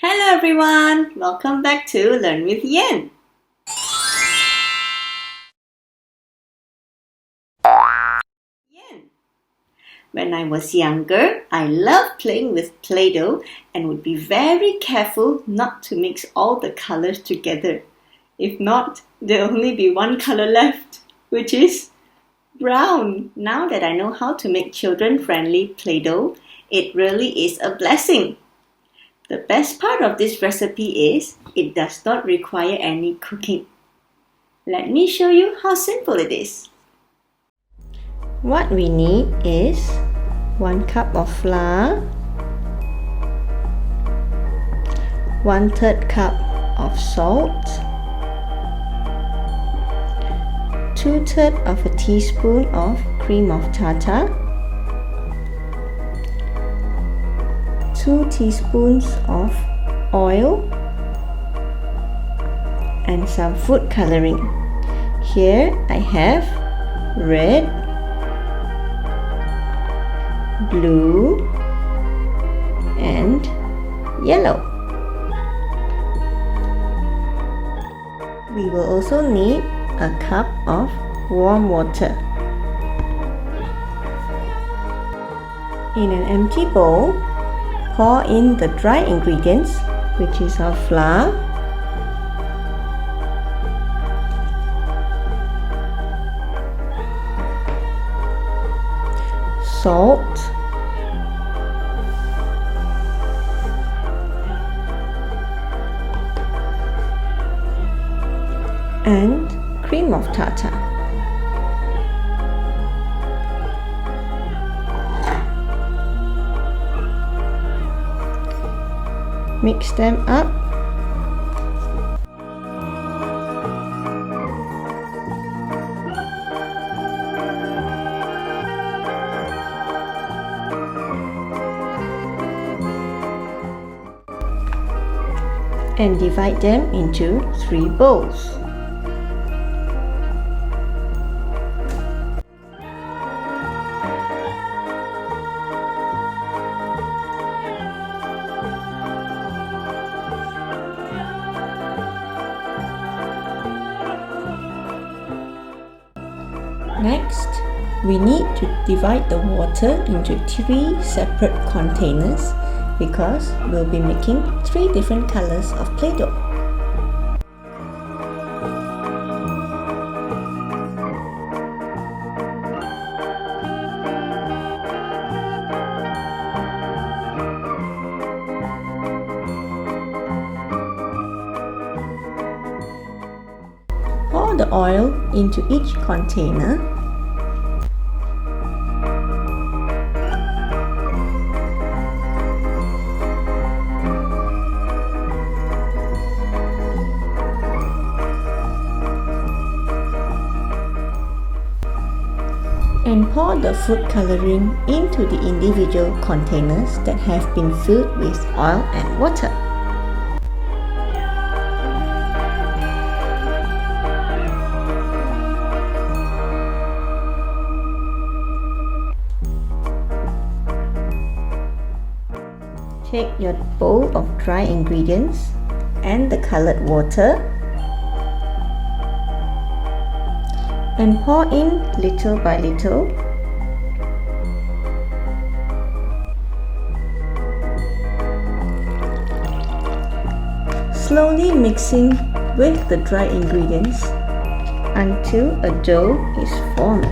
Hello everyone, welcome back to Learn with Yenn. Yenn. When I was younger, I loved playing with Play-Doh and would be very careful not to mix all the colors together. If not, there'll only be one color left, which is brown. Now that I know how to make children-friendly Play-Doh, it really is a blessing. The best part of this recipe is it does not require any cooking. Let me show you how simple it is. What we need is 1 cup of flour, 1/3 cup of salt, 2/3 of a teaspoon of cream of tartar, 2 teaspoons of oil, and some food coloring. Here I have red, blue, and yellow. We will also need a cup of warm water. In an empty bowl, pour in the dry ingredients, which is our flour, salt, and cream of tartar. Mix them up. And divide them into 3 bowls. Next, we need to divide the water into 3 separate containers because we'll be making 3 different colors of Play-Doh. Pour the oil into each container. And pour the food coloring into the individual containers that have been filled with oil and water. Take your bowl of dry ingredients and the colored water and pour in little by little. Slowly mixing with the dry ingredients until a dough is formed.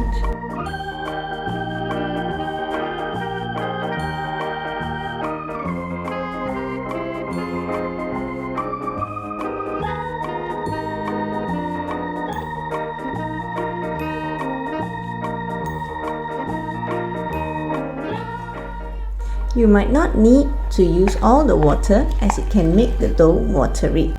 You might not need to use all the water as it can make the dough watery.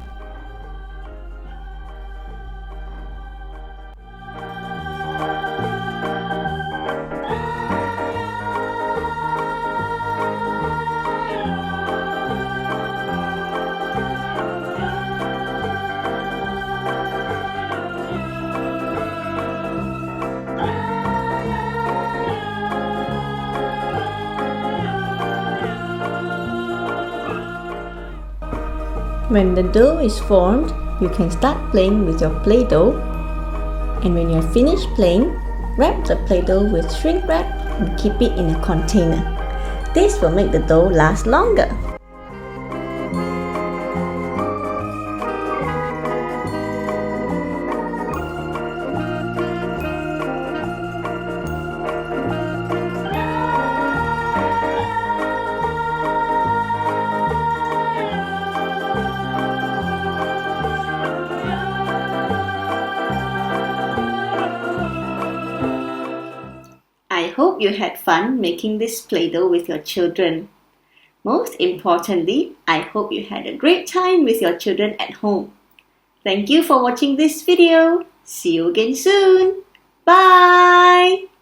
When the dough is formed, you can start playing with your Play-Doh. And when you're finished playing, wrap the Play-Doh with shrink wrap and keep it in a container. This will make the dough last longer. I hope you had fun making this Play-Doh with your children. Most importantly, I hope you had a great time with your children at home. Thank you for watching this video. See you again soon. Bye!